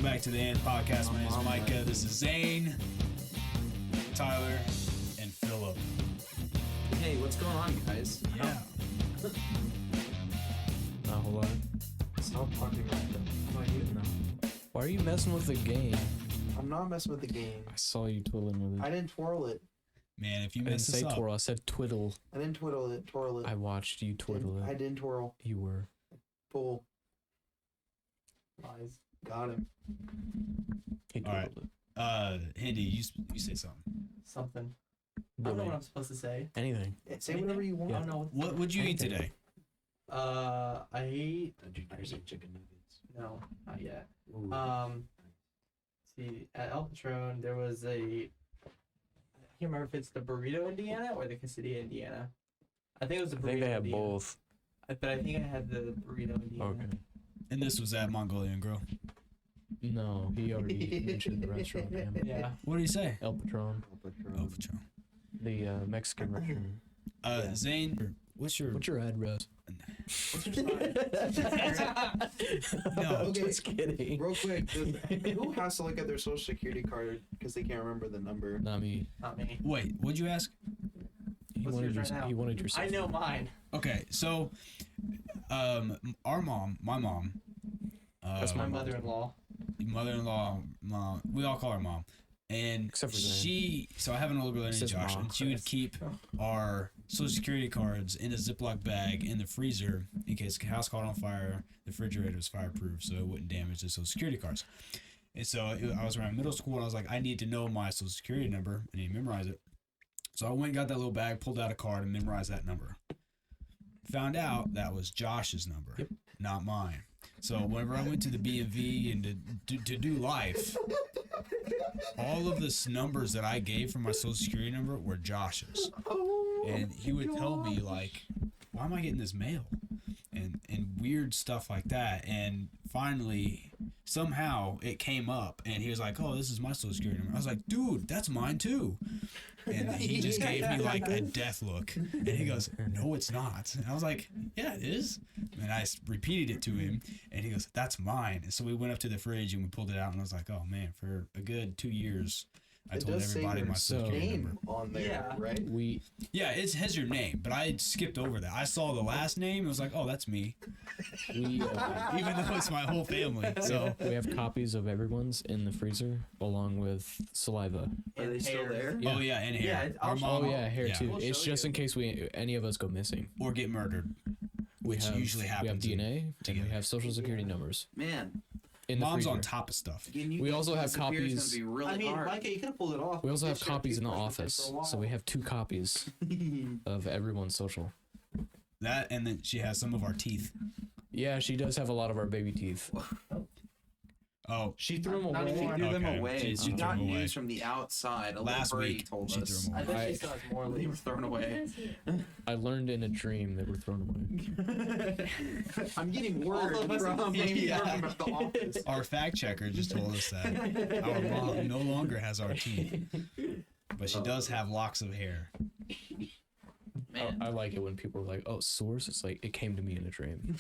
back to the End Podcast. My name is Micah. This is Zane, Tyler, and Philip. Hey, what's going on, guys? Yeah. Not a whole lot. Stop talking like that. How about you? No. Why are you messing with the game? I'm not messing with the game. I saw you twiddling with it. I didn't twirl it. Man, if you I didn't mess this say up, twirl. I said twiddle. I didn't twirl it. Twirl it. I watched you twiddle I it. didn't twirl. You were. Fool. Lies. Got him. He All right. twirled it. Hindi, you say something. Something. I don't know what I'm supposed to say. Anything. Say whatever you want. I don't know. What would you eat today? I ate. Chicken nuggets. No, not yet. Ooh. See, at El Patron there was a. I can't remember if it's the Burrito Indiana or the Quesadilla Indiana. I think it was the I Burrito. think they have Indiana. both. But I think I had the Burrito Indiana. Okay. And this was at Mongolian Grill. No, he already mentioned the restaurant. Damn it. Yeah. What did he say? El Patron, Oh, Patron. the Mexican restaurant. Yeah. Zane, what's your... What's your address? What's your sign? No. Okay. Just kidding. Real quick, who has to look at their social security card because they can't remember the number? Not me. Not me. Wait, what'd you ask? He What's wanted yours right now? He wanted your. I know mine. Okay, so, our mom, my mom... That's My my mother-in-law. mother-in-law, mom, we all call her mom. And Except for Zane. so I have an older girl named Says Josh, mom. and she would keep our social security cards in a Ziploc bag in the freezer in case the house caught on fire. The refrigerator was fireproof, so it wouldn't damage the social security cards. And so I was around middle school, and I was like, I need to know my social security number. I need to memorize it. So I went and got that little bag, pulled out a card, and memorized that number. Found out that was Josh's number, not mine. So whenever I went to the B&V and to do life, all of the numbers that I gave for my social security number were Josh's. And he would tell me, like, why am I getting this mail? And weird stuff like that. And finally, somehow it came up, and he was like, oh, this is my social security number. I was like, dude, that's mine too. And he just gave me like a death look. And he goes, no, it's not. And I was like, yeah, it is. And I repeated it to him, and he goes, that's mine. And so we went up to the fridge and we pulled it out, and I was like, oh man, for a good 2 years, I It told does say everybody your my social security number. name on there, Yeah. right? Yeah, it has your name, but I skipped over that. I saw the last name, and was like, oh, that's me. We Even though it's my whole family. So we have copies of everyone's in the freezer along with saliva. Are they still hairs. there? Yeah. Oh yeah, and hair. Yeah, Our I'll show mom, Oh yeah, hair yeah. too. We'll It's show just you. in case any of us go missing. or get murdered, which usually We happens. have DNA and together. we have social security numbers Man, in the Mom's freezer. on top of stuff. getting you We guys also to have disappear is copies- gonna be really I mean, hard. Micah, you could have pulled it off. We also have This shit copies in the keeps pushing office, for a while. so we have 2 copies of everyone's social. That, and then she has some of our teeth. Yeah, she does have a lot of our baby teeth. Oh, She threw them Not away. anymore. threw them Okay. away. She We threw got them away. news from the outside. A Last little birdie week, told she us threw 'em I away. bet she still has more they were leaves. thrown away. I learned in a dream they were thrown away. I'm getting All word of us from in the- from the office. our fact checker just told us that our mom no longer has our teeth, but she does have locks of hair. Man, I like it when people are like, "Oh, source." It's like it came to me in a dream.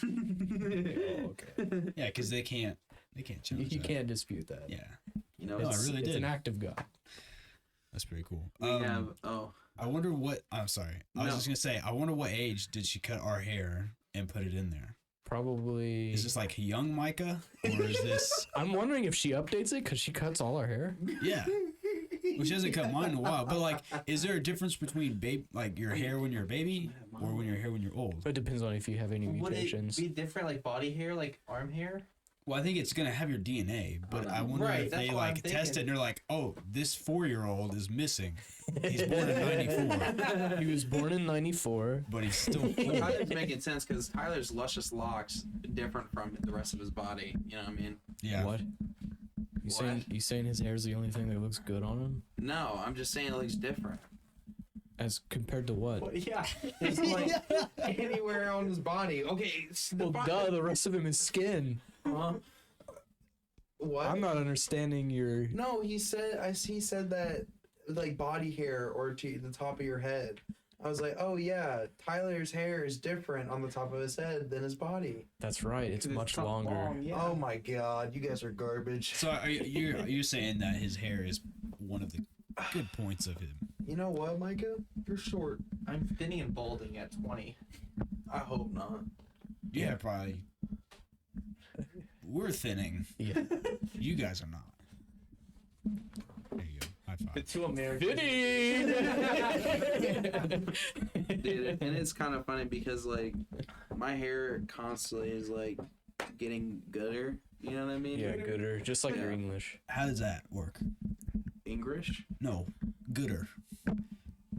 Oh, okay. Yeah, because they can't challenge You that. can't dispute that. Yeah, you know, No, I It's, really it's did. an act of God. that's pretty cool. we have. Oh, I wonder what. I'm sorry. I was No. just gonna say. I wonder what age did she cut our hair and put it in there? Probably. Is this like young Micah, or is this? I'm wondering if she updates it because she cuts all our hair. Yeah. Well, she hasn't cut mine in a while. But like, is there a difference between like your hair when you're a baby or when your hair when you're old? It depends on if you have any Would it mutations. be different, like body hair, like arm hair? Well, I think it's gonna have your DNA, but I wonder Right, if that's they what I'm like test it thinking. and they're like, oh, this 4-year-old is missing. He's born in '94, He was born in '94. but he's still cool. Tyler's making sense because Tyler's luscious locks different from the rest of his body. You know what I mean? Yeah. What? You saying his hair's the only thing that looks good on him? No, I'm just saying it looks different. As compared to what? Yeah. It's like anywhere on his body. Okay. Well, duh, the rest of him is skin. What? I'm not understanding your. No, he said that like body hair or to the top of your head. I was like, oh yeah, Tyler's hair is different on the top of his head than his body. That's right. It's much not longer. long, yeah. Oh my god, you guys are garbage. So are you saying that his hair is one of the good points of him? You know what, Micah? You're short. I'm thinning and balding at 20. I hope not. Yeah, probably. We're thinning. Yeah. You guys are not. There you go. High The five. two Americans. Dude, and it's kind of funny because like my hair constantly is like getting gooder. You know what I mean? Yeah, gooder. Just like your Yeah. English. How does that work? English? No, gooder.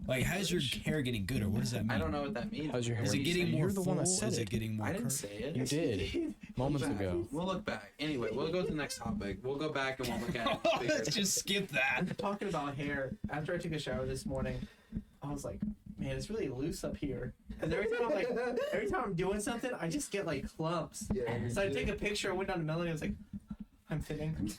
Like, how's your hair getting gooder? What does that mean? I don't know what that means. How's your hair? Is it getting more You're the full? one that said Is it. it getting more I didn't curved? say it. You did. Moments Back. ago. We'll look back. Anyway, we'll go to the next topic. We'll go back and we'll look at it. Let's just skip that. Talking about hair, after I took a shower this morning, I was like, man, it's really loose up here. And every time I'm doing something, I just get like clumps. Yeah, So I take a picture, I went down to Melanie, I was like, I'm thinning.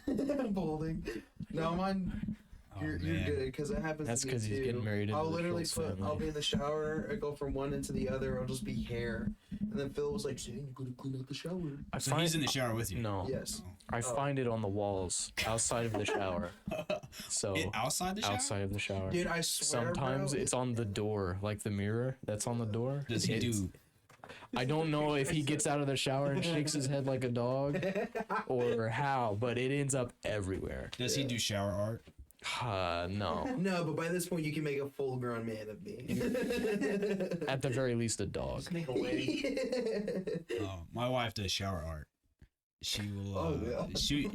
balding. No, mine. Oh, You're man. good because it happens. That's to me because he's too. getting married into I'll the literally Schultz family. I'll be in the shower. I go from one into the other. I'll just be hair. And then Phil was like, "Saying you're gonna clean out the shower." I So find, he's in the shower with you. No. Yes. I find it on the walls outside of the shower. So Outside the shower? outside of the shower. Dude, I swear. Sometimes bro, it's on the door, like the mirror that's on the door. Does he It's- do? I don't know if he gets out of the shower and shakes his head like a dog or how, but it ends up everywhere. Does he do shower art? No. No, but by this point you can make a full-grown man of me. At the very least, a dog. Just make a wig. Oh, my wife does shower art. She will. Oh, yeah.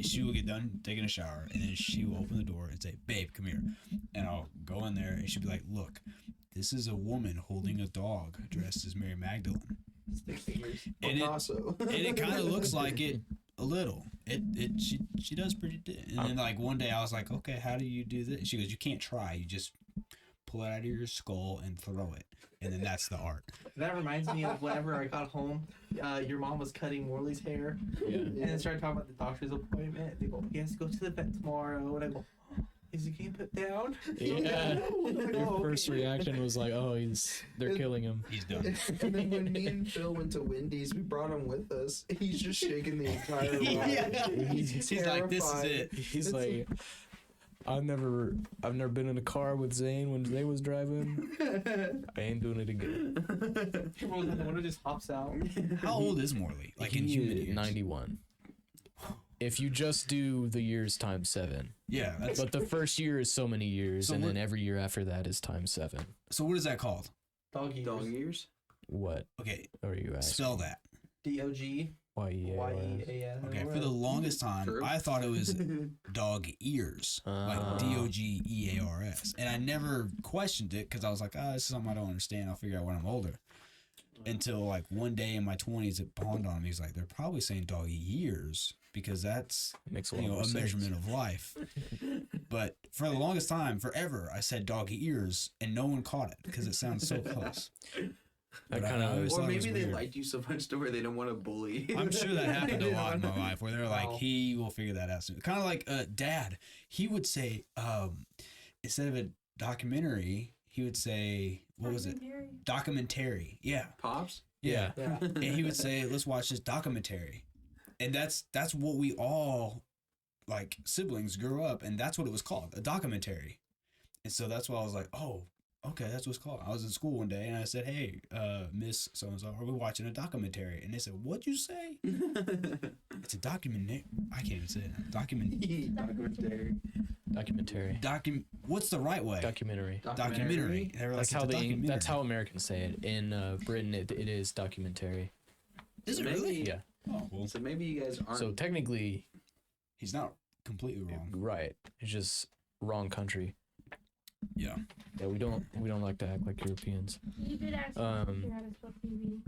She will get done taking a shower, and then she will open the door and say, "Babe, come here," and I'll go in there, and she'll be like, "Look, this is a woman holding a dog dressed as Mary Magdalene," Stick figures. and Picasso. it kind of looks like it a little. She does pretty. And then like one day I was like, "Okay, how do you do this?" She goes, "You can't try. You just pull it out of your skull and throw it, and then that's the art." That reminds me of whenever I got home, your mom was cutting Morley's hair, Yeah. and then started talking about the doctor's appointment. They go, he has to go to the vet tomorrow, and I go, is he getting put down? Yeah. Like, Your "Oh, first okay." reaction was like, "Oh, they're killing him." He's done. And then when me and Phil went to Wendy's, we brought him with us. He's just shaking the entire ride. Yeah. He's He's like, "This is terrified. it." He's like, I've never been in a car with Zane when Zane was driving. I ain't doing it again. He rolls down the window, just hops out. How old is Morley? Like in He human is years? 91. If you just do the years times 7. Yeah. That's, But the first year is so many years, So and then what- every year after that is times 7. so what is that called? Dog ears. Dog ears? What Okay, are you asking? spell that. D-O-G. Y-E-A-S. Y-E-A-S. Okay, for the longest time, True. I thought it was dog ears, like Ah. DOGEARS, and I never questioned it because I was like, "Oh, this is something I don't understand. I'll figure out when I'm older." Until like one day in my 20s, it dawned on me. He's like, "They're probably saying dog ears because that's Makes a lot more a sense. measurement of life." But for the longest time, forever, I said dog ears, and no one caught it because it sounds so close. That But I kind always of Or thought it was maybe they weird. liked you so much to where they don't want to bully. I'm sure that happened a lot in my life where they're like, Wow. he will figure that out soon. Kind of like Dad. He would say, instead of a documentary, he would say, what was it? Documentary. Yeah. Pops? Yeah. Yeah. And he would say, let's watch this documentary. And that's what we all, like, siblings grew up, and that's what it was called, a documentary. And so that's why I was like, oh, okay, that's what it's called. I was in school one day, and I said, hey, Miss So-and-so, are we watching a documentary? And they said, what'd you say? It's a documentary. I can't even say it. Documentary. documentary. What's the right way? Documentary. Documentary. They were like, That's how "It's a documentary." that's how Americans say it. In Britain, it is documentary. Is it Maybe- really? Yeah. Oh, well, So maybe you guys aren't. So technically, he's not completely wrong. right. It's just wrong country. Yeah. Yeah, we don't like to act like Europeans. You did ask Um, me how to spell TV.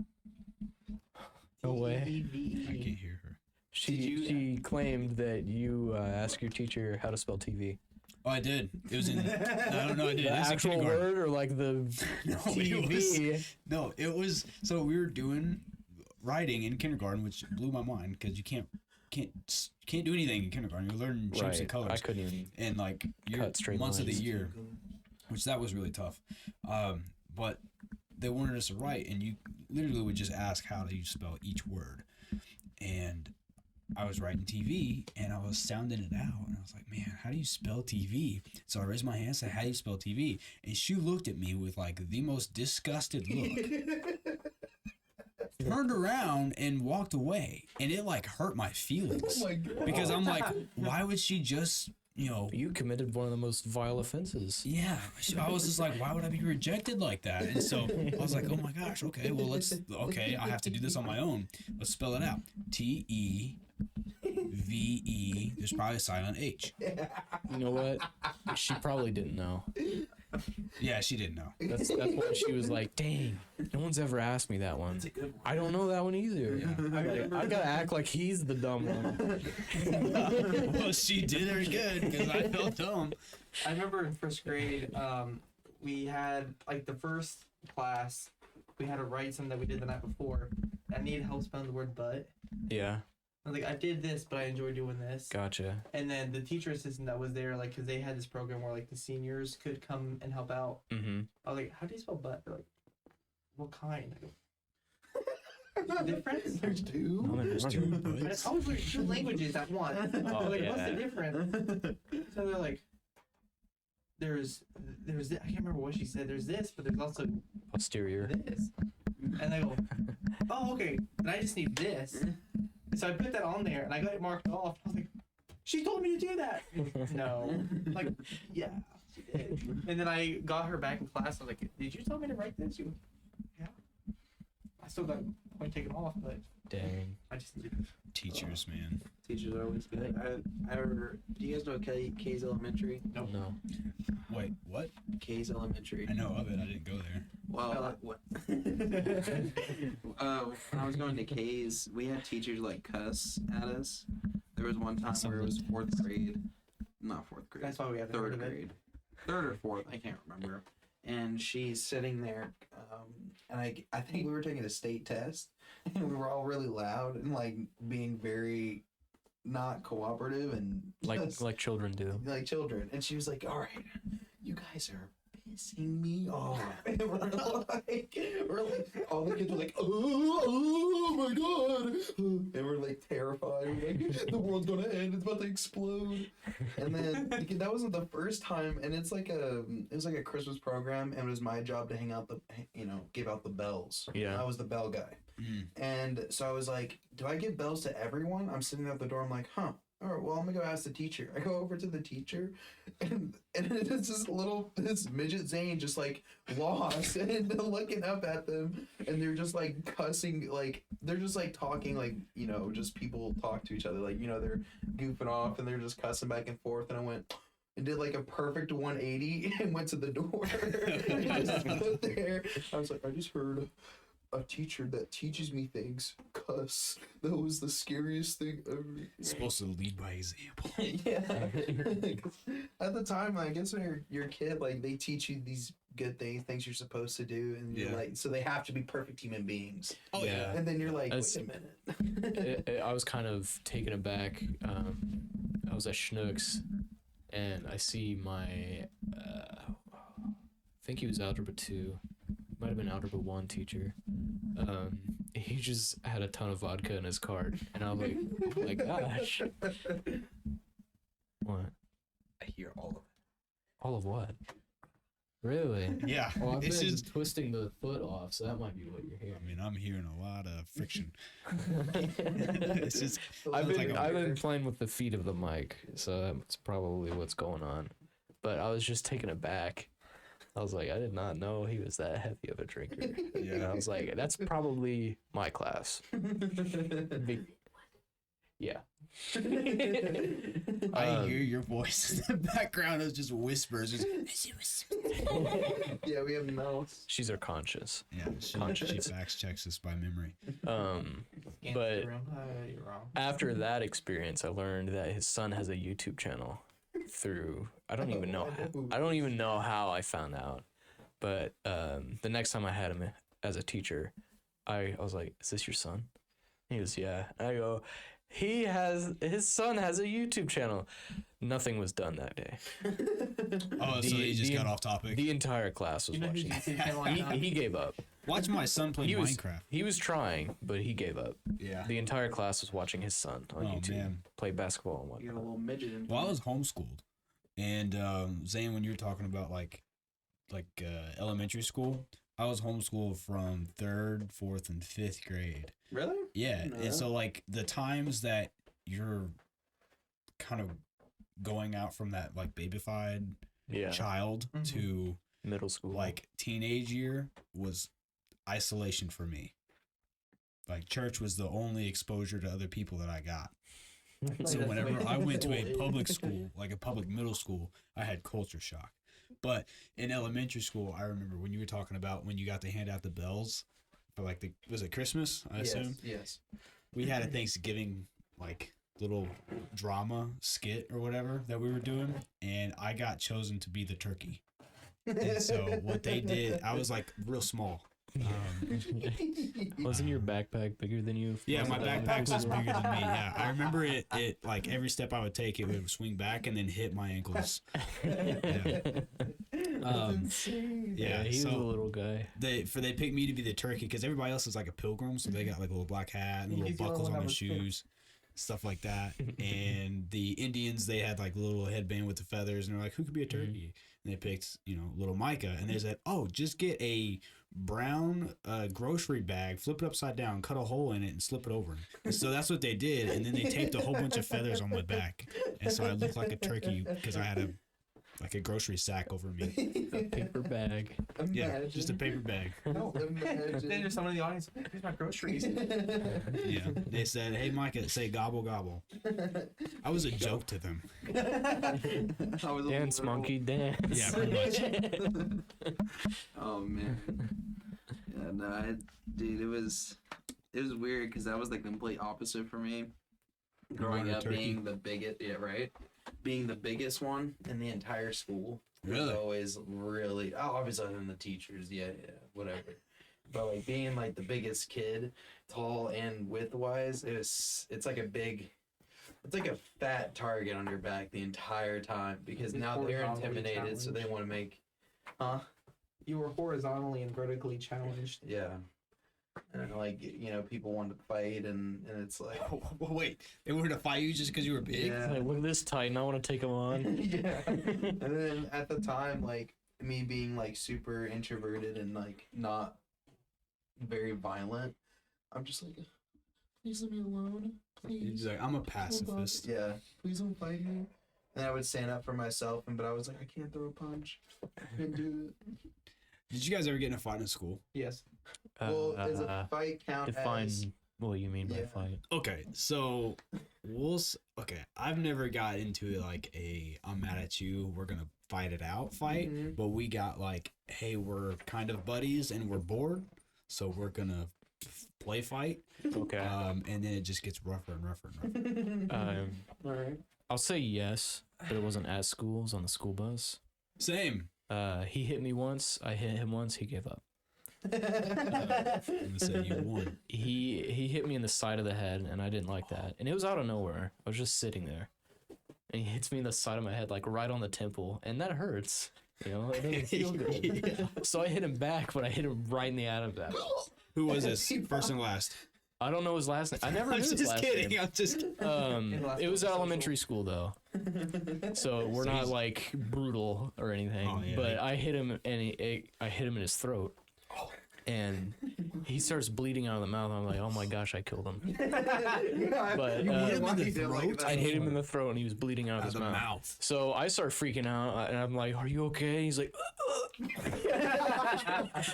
No way. I T-E-V-E. can't hear her. She claimed that you asked your teacher how to spell TV. Oh, I did. It was in. I don't know. I did. The It was in actual kindergarten. word or like the No, it was. So we were doing writing in kindergarten, which blew my mind because you can't do anything in kindergarten. You're learning shapes Right. and colors I couldn't even. and like your Cut straight months of the lines. year, which that was really tough. But they wanted us to write, and you literally would just ask how do you spell each word. And I was writing TV, and I was sounding it out, and I was like, man, how do you spell TV? So I raised my hand and said, how do you spell TV? And she looked at me with like the most disgusted look, turned around and walked away, and it like hurt my feelings. Oh my God. Because I'm like, why would she just, you know, You committed one of the most vile offenses. yeah, I was just like, why would I be rejected like that? And so I was like, oh my gosh, okay, well, I have to do this on my own. Let's spell it out. TEVE. There's probably a silent H. You know what? She probably didn't know. Yeah, she didn't know. That's why she was like, dang, no one's ever asked me that one. That's a good one. I don't know that one either. Yeah. I gotta act like he's the dumb one. Well, she did her good because I felt dumb. I remember in first grade, we had like the first class, we had to write something that we did the night before. I needed help spelling the word "but." Yeah, I was like, I did this, but I enjoy doing this. gotcha. And then the teacher assistant that was there, like, because they had this program where like the seniors could come and help out. Mm-hmm. I was like, how do you spell "but"? They're like, what kind? I go, "There's a difference?" There's two. No, there's two. And it's always like two languages at once. Oh, Like, yeah. what's the difference? So they're like, there's this. I can't remember what she said. There's this, but there's also Posterior. this. And they go, oh, okay. And I just need this. And so I put that on there, and I got it marked off. I was like, she told me to do that. No. Like, yeah, she did. And then I got her back in class. I was like, did you tell me to write this? She goes, yeah. I still got point taken off, but Dang. I just needed Teachers, man. Teachers are always good. Do you guys know K's Elementary? No. Wait, what? K's Elementary. I know of it. I didn't go there. Well, what? When I was going to K's, we had teachers like cuss at us. There was one time where it was fourth grade, not fourth grade. That's why we haven't heard third of it. grade, third or fourth, I can't remember. And she's sitting there, And I think we were taking a state test, and we were all really loud and like being very not cooperative and just Like children do. like children. And she was like, "All right, you guys are pissing me off." And we're like, all the kids were like, oh my God. And we're like terrified. We're like, the world's gonna end. It's about to explode. And then that wasn't the first time. And it was like a Christmas program, and it was my job to hang out give out the bells. Yeah. I was the bell guy. And so I was like, do I give bells to everyone? I'm sitting at the door. I'm like, huh. All right, well, I'm gonna go ask the teacher. I go over to the teacher, and it's this midget Zane just like lost and looking up at them, and they're just like cussing, like they're just like talking, like just people talk to each other, like they're goofing off and they're just cussing back and forth. And I went and did like a perfect 180 and went to the door and just stood there. I was like, I just heard a teacher that teaches me things cuss. That was the scariest thing ever. Supposed to lead by example. Yeah. At the time, I guess when you're a kid, like they teach you these good things you're supposed to do, and you're Yeah. like, so they have to be perfect human beings. Oh yeah. And then you're like, That's- wait a minute. I was kind of taken aback. I was at Schnucks, and I see my, I think he was Algebra 2, might have been Algebra 1 teacher. He just had a ton of vodka in his cart, and I was like, oh my gosh. What? I hear all of it. All of what? Really? Yeah. Well, I've It's been just. twisting the foot off, so that might be what you're I hearing. mean, I'm hearing a lot of friction. It's just. I've sounds been like a- I've been playing with the feet of the mic, so that's probably what's going on. But I was just taken aback. I was like, I did not know he was that heavy of a drinker. And I was like, that's probably my class. Yeah. I hear your voice in the background. It's just whispers. Just, Yeah, we have mouths. She's our conscious. yeah, she fact checks us by memory. Scan But- the room. You're wrong. After that experience, I learned that his son has a YouTube channel through I don't even know how I found out. But the next time I had him as a teacher, I was like, "Is this your son?" He goes, "Yeah." And I go, his son has a YouTube channel. Nothing was done that day. Oh, so he just got off topic. The entire class was You know whose watching. YouTube channel I know? He gave up. Watch my son play Minecraft. He was trying, but he gave up. Yeah. The entire class was watching his son on Oh, YouTube man. play basketball and You got a whatnot. little midget in. Well, I was homeschooled, and Zane, when you were talking about like elementary school, I was homeschooled from 3rd, 4th, and 5th grade. Really? Yeah, No. and so like the times that you're kind of going out from that like babyfied Yeah, child Mhm. to middle school. like teenage year was isolation for me. Like church was the only exposure to other people that I got. So that's the whenever way I went to a school is. public school, like a public middle school, I had culture shock. But in elementary school, I remember when you were talking about when you got to hand out the bells for like was it Christmas? I assume Yes. we had a Thanksgiving like little drama skit or whatever that we were doing, and I got chosen to be the turkey. And so what they did, I was like real small. Wasn't your backpack bigger than you? Yeah, my Was it backpack was elementary bigger than me. Yeah, I remember it like every step I would take, it would swing back and then hit my ankles. Yeah. Yeah, he was a so little guy. they picked me to be the turkey because everybody else is like a pilgrim, so they got like a little black hat and little He's the only buckles one on that their was shoes, stuff like that. And the Indians, they had like a little headband with the feathers, and they're like, who could be a turkey? And they picked, little Micah, and they said, oh, just get a brown grocery bag, flip it upside down, cut a hole in it, and slip it over. And so that's what they did, and then they taped a whole bunch of feathers on my back, and so I looked like a turkey because I had a grocery sack over me. A paper bag. Yeah, just a paper bag. Then there's someone in the audience. Here's my groceries. Yeah, they said, hey Micah, say gobble gobble. I was a joke to them. I was a Dance, little- monkey, dance. Yeah, pretty much. Oh man. Yeah, no, dude, it was weird because that was the complete opposite for me. Growing wanted a up, turkey? being the biggest, yeah, right, being the biggest one in the entire school was Really? always really. Oh, obviously other than the teachers, yeah, whatever. But like being like the biggest kid, tall and width wise, it's like a fat target on your back the entire time because It's now they're horizontally intimidated, so they challenged. want to make, huh? You were horizontally and vertically challenged. Yeah. And like, people want to fight and it's like, Wait, they wanted to fight you just because you were big? yeah. Like, look at this Titan. I want to take him on. Yeah. And then at the time, like me being like super introverted and like not very violent, I'm just like, please leave me alone. He's Please. like, I'm a pacifist. Yeah. Please don't fight me. And I would stand up for myself, but I was like, I can't throw a punch. I couldn't do it. Did you guys ever get in a fight in school? Yes. Well, does a fight count define as? what you mean by Yeah. fight. Okay, so I've never got into like I'm mad at you, we're gonna fight it out fight, Mhm. but we got like, hey, we're kind of buddies and we're bored, so we're gonna play fight. Okay. And then it just gets rougher and rougher and rougher. All right. I'll say yes, but it wasn't at school. It was on the school bus. Same. He hit me once. I hit him once. He gave up. I'm gonna say you won. He hit me in the side of the head, and I didn't like that. And it was out of nowhere. I was just sitting there, and he hits me in the side of my head, like right on the temple, and that hurts. It doesn't feel good. Yeah. So I hit him back, but I hit him right in the Adam's apple. Who was this? First and last. I don't know his last name. I never I'm knew his just last kidding. name. I'm just. It was elementary school though, so we're So not he's- like brutal or anything. Oh, yeah. But I hit him and I hit him in his throat, and he starts bleeding out of the mouth. I'm like, oh my gosh, I killed him. But You hit him in why the you did like throat? I that? hit him in the throat, and he was bleeding out of Out his of the mouth. mouth. So I start freaking out, and I'm like, "Are you okay?" He's like,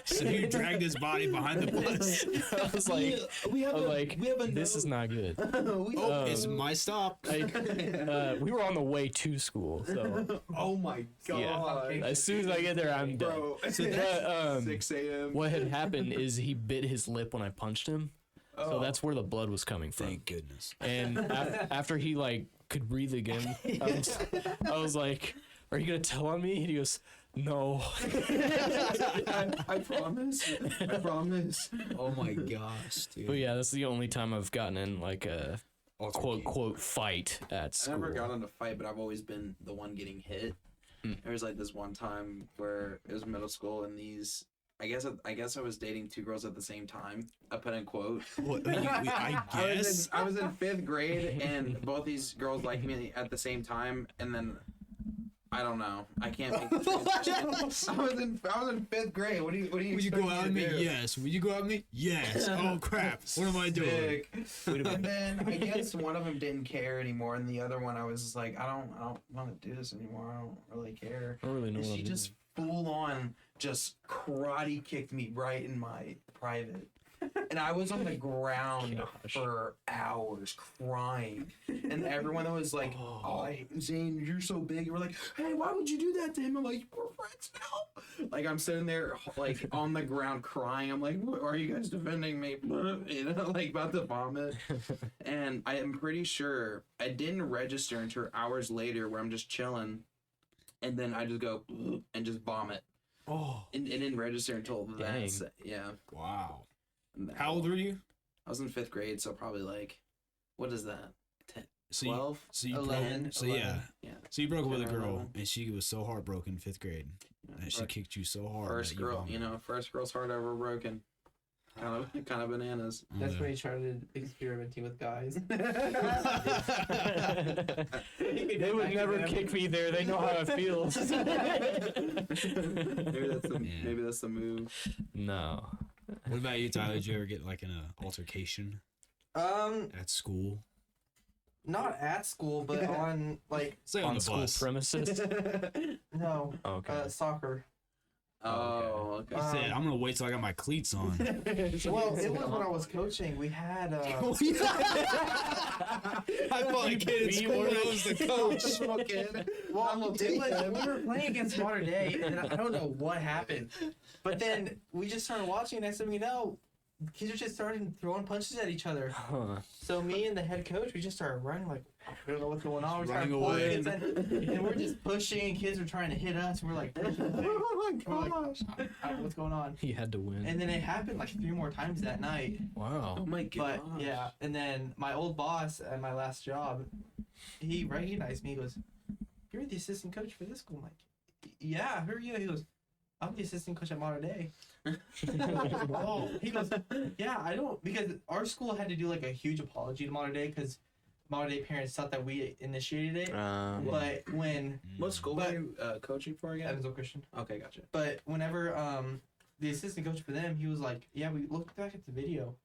So you dragged his body behind the bus. I was like, this is not good. Oh, it's my stop. We were on the way to school, so Oh my god. yeah. As soon as I get there, I'm dead. Bro, But, 6 a.m. what had happened is he bit his lip when I punched him, so that's where the blood was coming from. Thank goodness. And after he like could breathe again, I was like, "Are you gonna tell on me?" And he goes, "No." I promise. I promise. Oh my gosh, dude. But yeah, that's the only time I've gotten in like a quote fight at I school. never got in a fight, but I've always been the one getting hit. There was like this one time where it was middle school, and I guess I was dating 2 girls at the same time. I put in quote. What, I guess. I was in 5th grade, and both these girls liked me at the same time, and then I don't know. I can't make this transition. I was in 5th grade. What do you? Would you go out with me? Yes. Would you go out with me? Yes. Oh crap! What am I doing? And then I guess one of them didn't care anymore, and the other one I was just like, I don't want to do this anymore. I don't really care. I don't really know And what she I'm just full on just karate kicked me right in my private. And I was on the ground Gosh. for hours crying. And everyone that was like, oh, Zane, you're so big. You were like, hey, why would you do that to him? I'm like, we're friends now. Like, I'm sitting there, like, on the ground crying. I'm like, why are you guys defending me? You know, like, about to vomit. And I am pretty sure I didn't register until hours later where I'm just chilling. And then I just go and just vomit. Oh. And it didn't register until Dang. that. Yeah. Wow. How old were you? I was in 5th grade, so probably like, what is that? 10, So 12? So you 11, broke. So yeah. Yeah. So you broke up with a 10 or girl, 11. and she was so heartbroken, 5th grade, that she Right. kicked you so hard. First that girl, vomited. first girl's heart ever broken. Kind of bananas. Oh, That's yeah. when he started experimenting with guys. They would never kick me there. They know how it feels. Maybe that's the move. No. What about you, Tyler? Did you ever get like in an altercation at school? Not at school, but on like Say on On the school bus. premises. no Okay. soccer. Oh, okay. He said, "I'm gonna wait till I got my cleats on." Well, it was when I was coaching. We had I fought a kid in school when I was the coach. well, we were playing against Modern Day, and I don't know what happened, but then we just started watching. And next thing we know, kids are just starting throwing punches at each other. Huh. So me and the head coach, we just started running like we don't know what's going on. We're Running trying to pull away. kids in, and we're just pushing. And kids are trying to hit us. And we're like, pushing away. We're like, what's going on? He had to win. And then it happened like 3 more times that night. Wow. Oh my god. But yeah, and then my old boss at my last job, he recognized me. He goes, "You're the assistant coach for this school." I'm like, "Yeah, who are you?" He goes, "I'm the assistant coach at Modern Day." Oh, he goes, "Yeah, I don't," because our school had to do like a huge apology to Modern Day because Modern Day parents thought that we initiated it. But when What school But- were you coaching for again? Evansville Christian, Okay, gotcha. but whenever the assistant coach for them, he was like, "Yeah, we looked back at the video.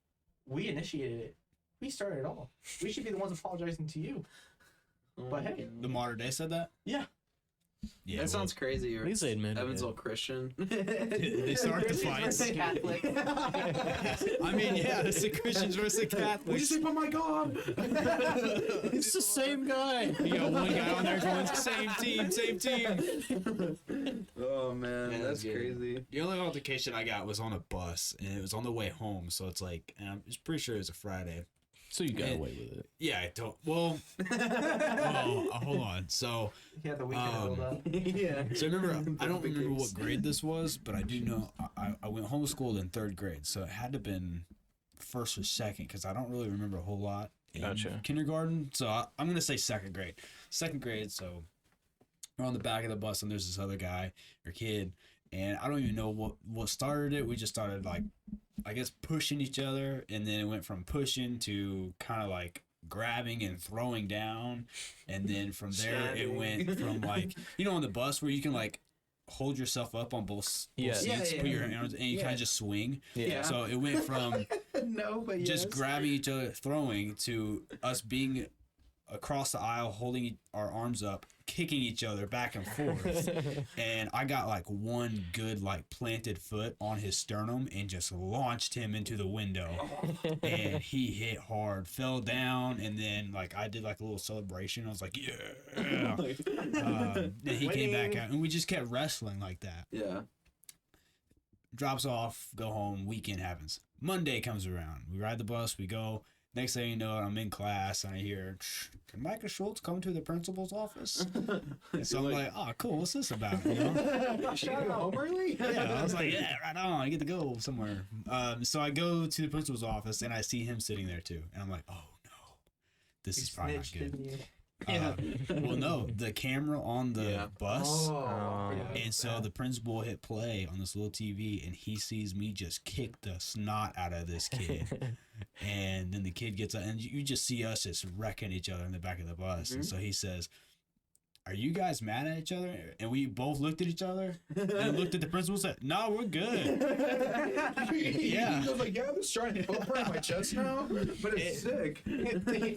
We initiated it. We started it all. We should be the ones apologizing to you." But hey. The Modern Day said that. Yeah. Yeah. That sounds crazy. At least they admitted it. Evansville Christian. They start the fights. Catholic. I mean, yeah, it's the Christians versus the Catholics. Oh my god! It's the same guy. You got one guy on there going, "Same team, same team." Oh man, Yeah, that's that's good. crazy. The only altercation I got was on a bus, and it was on the way home. So it's like, and I'm just pretty sure it was a Friday. So you got Yeah. away with it. Yeah, I don't. Well, hold on. So, Yeah, the weekend Um, build up. Yeah. so remember, I don't Big remember case. what grade this was, but I do know I went homeschooled in 3rd grade, so it had to have been 1st or 2nd because I don't really remember a whole lot in Gotcha. kindergarten. So I'm gonna say 2nd grade. 2nd grade. So we're on the back of the bus, and there's this other guy or kid, and I don't even know what started it. We just started like, I guess, pushing each other, and then it went from pushing to kind of like grabbing and throwing down, and then from there it went from like, you know, on the bus where you can like hold yourself up on both Yeah. seats, Yeah, put yeah. your hands, and you kind Yeah. of just swing. Yeah. So it went from No, but just yes. grabbing each other, throwing, to us being across the aisle, holding our arms up, kicking each other back and forth. And I got like one good like planted foot on his sternum and just launched him into the window. And he hit hard, fell down, and then like I did like a little celebration. I was like, yeah. Then he came back out, and we just kept wrestling like that. Yeah. Drops off, go home, weekend happens. Monday comes around. We ride the bus, we go. Next thing you know, I'm in class and I hear, "Can Micah Schultz come to the principal's office?" And so I'm like, "Oh, cool. What's this about?" You know? Should I go home early? Yeah, I was like, "Yeah, right on. I get to go somewhere." So I go to the principal's office and I see him sitting there too, and I'm like, "Oh no, this You is probably not snitched, good. didn't you? Well, no, the camera on the Yeah. bus. Oh, And so the principal hit play on this little TV, and he sees me just kick the snot out of this kid. And then the kid gets up, and you just see us just wrecking each other in the back of the bus. And so he says, "Are you guys mad at each other?" And we both looked at each other and looked at the principal and said, "No, we're good." Yeah. He was like, yeah, this giant footprint on my chest now, but it's sick.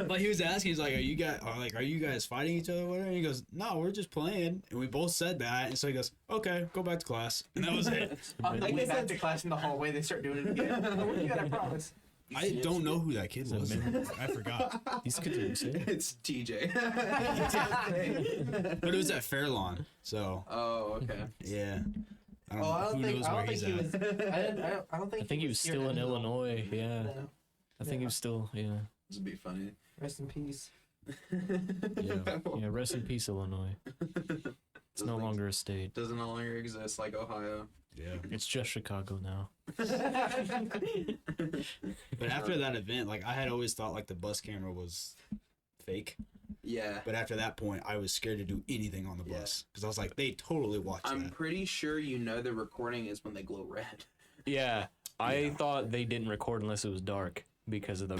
But he was asking, he's like, "Are you guys fighting each other?" Or whatever? And he goes, "No, we're just playing." And we both said that. And so he goes, "Okay, go back to class." And that was it. Like they said to class in the hallway, they start doing it again. What you got? I promise. I don't know who that kid was. I forgot. These kids are insane. It's TJ. But it was at Fairlawn. So, Oh, okay. yeah. I Oh, I don't who think. knows I where don't think he's he at. was. I don't think. I think he was here still in Enfield. Illinois. Yeah, No. I think he was still. Yeah, This would be funny. Rest in peace. yeah. Rest in peace, Illinois. It's no longer a state. Doesn't no longer exist like Ohio. Yeah. It's just Chicago now. But after that event, like, I had always thought, like, the bus camera was fake. Yeah. But after that point, I was scared to do anything on the Yeah. bus. Because I was like, they totally watched I'm that. pretty sure you know the recording is when they glow red. Yeah, I Yeah. thought they didn't record unless it was dark because of the.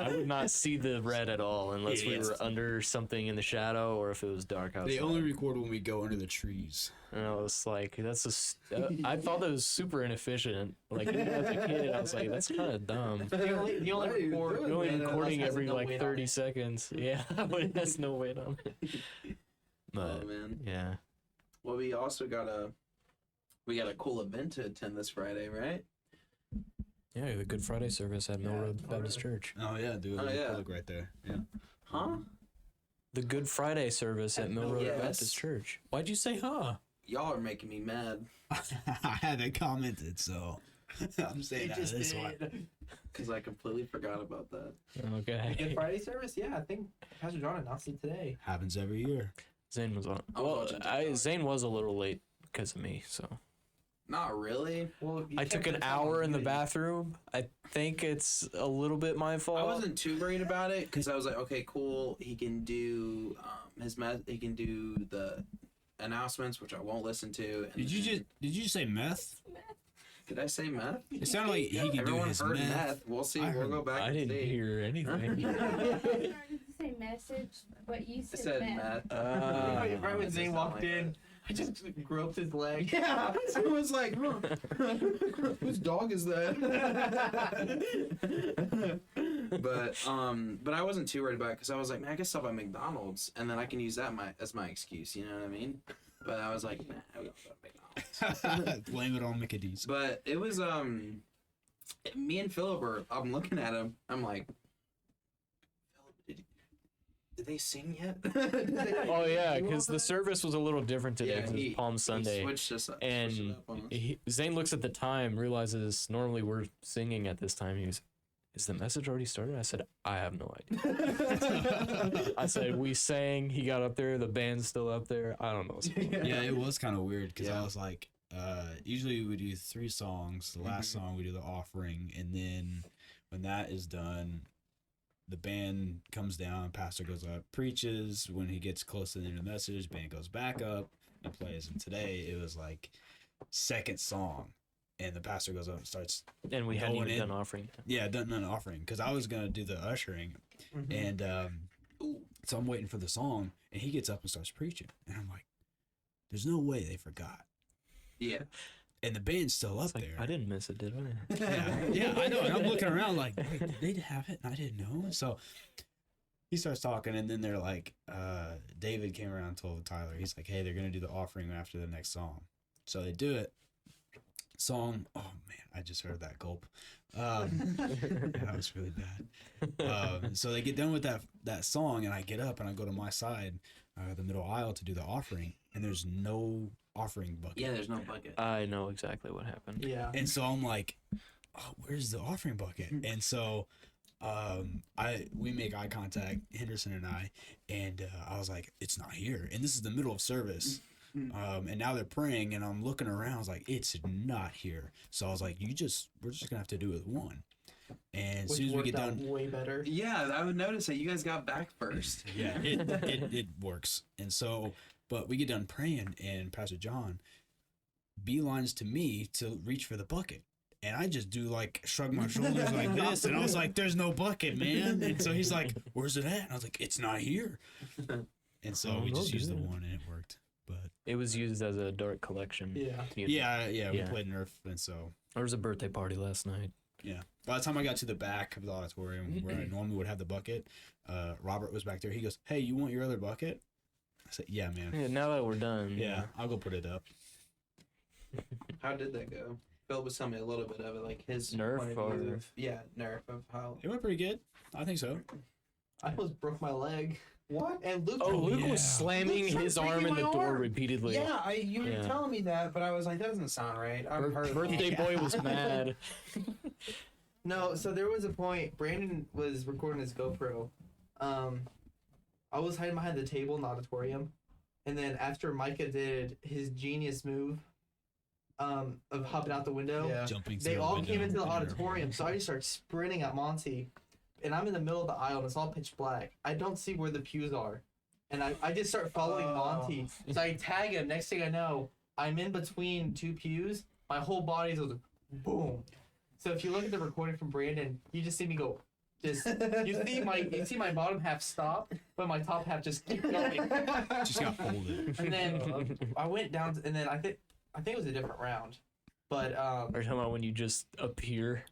I would not see the red at all unless we Yes. were under something in the shadow or if it was dark outside. They only record when we go under the trees. And I was like, I thought that was super inefficient. Like, even as a kid, I was like, that's kind of dumb. The only What are you record. doing, You're only man? recording Unless it has every no like weight on 30 it. seconds. Yeah, but it has no weight on it. But Oh man. yeah, Well, we also got a cool event to attend this Friday, right? yeah, the Good Friday service at Mill Road Baptist Church. Oh, yeah, dude. Oh, yeah. Plug right there. Yeah. Huh? The Good Friday service at Mill Road Yes. Baptist Church. Why'd you say huh? Y'all are making me mad I hadn't commented, so I'm saying that this one. because I completely forgot about that. Okay. Good Friday service? Yeah, I think Pastor John announced it today. Happens every year. Zane was on. I was Well, watching TikTok. Zane was a little late because of me, so Not really. Well, you I kept took an it on hour in the Unity. bathroom. I think it's a little bit my fault. I wasn't too worried about it because I was like, okay, cool. He can do he can do the announcements, which I won't listen to. And Did you say meth? Did I say meth? It sounded like he could do Everyone his heard meth. meth. We'll see. I We'll heard- go back. I and didn't see. hear anything. I started to say message, but you I said, said meth. meth. Right when It Zane does walked sound like in, I just groped his leg. Yeah, I was like, whose dog is that? But I wasn't too worried about it because I was like, man, I can stop at McDonald's and then I can use that as my excuse. You know what I mean? But I was like, nah, I don't go to McDonald's. Blame it on Mickey D's. But it was me and Philip are. I'm looking at him. I'm like, Philip, did they sing yet? Oh yeah, because the service was a little different today. Yeah, 'Cause it was Palm Sunday, He switched us up, switched and it up on us. Zane looks at the time, realizes normally we're singing at this time. He goes, "Is the message already started?" I said, "I have no idea." I said, "We sang. He got up there. The band's still up there. I don't know." What's going on." Yeah, it was kind of weird because I Yeah. was like, usually we do 3 songs. The last song we do the offering, and then when that is done, the band comes down, pastor goes up, preaches. When he gets close to the end of the message, band goes back up and plays. And today it was like second song, and the pastor goes up and starts. And we hadn't Going even in. done offering. Yeah, done an offering because I was gonna do the ushering, and so I'm waiting for the song, and he gets up and starts preaching, and I'm like, "There's no way they forgot." Yeah. And the band's still up It's like, there. I didn't miss it, did I? Yeah, I know. And I'm looking around like, wait, did they have it? And I didn't know. So he starts talking, and then they're like, David came around and told Tyler, he's like, hey, they're going to do the offering after the next song. So they do it. Song, oh man, I just heard that gulp. That was really bad. So they get done with that song, and I get up and I go to my side, the middle aisle, to do the offering, and there's no offering bucket. Yeah, there's no bucket. I know exactly what happened. Yeah. And so I'm like, oh, where's the offering bucket? And so we make eye contact, Henderson and I, and I was like, it's not here. And this is the middle of service. And now they're praying, and I'm looking around. I was like, it's not here. So I was like, we're just gonna have to do it with one. And as Which soon as we worked get out done, way better. Yeah, I would notice that you guys got back first. yeah, it works. And so, but we get done praying, and Pastor John beelines to me to reach for the bucket. And I just do like shrug my shoulders like this, and I was like, "There's no bucket, man." And so he's like, "Where's it at?" And I was like, "It's not here." And so we just used the one, and it worked. But It was used as a dart collection. Yeah. yeah, we Yeah. played Nerf, and so There was a birthday party last night. yeah. By the time I got to the back of the auditorium where I normally would have the bucket, Robert was back there. He goes, "Hey, you want your other bucket?" I said, "Yeah, man. Yeah, now that we're done. Yeah, I'll go put it up." How did that go? Phil was telling me a little bit of it, like his Nerf point of view or- of, Nerf of how. It went pretty good. I think so. I almost broke my leg. What? And Luke. Oh, Luke yeah. was slamming Luke his tried arm in breaking the my door arm. repeatedly. Yeah, you were Yeah. telling me that, but I was like, that doesn't sound right. I'm hurt. Birthday boy was mad. No, so there was a point. Brandon was recording his GoPro. I was hiding behind the table in the auditorium, and then after Micah did his genius move, of hopping out the window, Yeah. Jumping. they through a all window came into the in Nerf. auditorium. So I just started sprinting at Monty, and I'm in the middle of the aisle, and it's all pitch black. I don't see where the pews are, and I just start following Monty. So I tag him. Next thing I know, I'm in between two pews. My whole body's like, boom. So if you look at the recording from Brandon, you just see me go. Just you see my bottom half stop, but my top half just keep going. Just got folded. And then I went down, and then I think it was a different round, but Are you talking about when you just appear?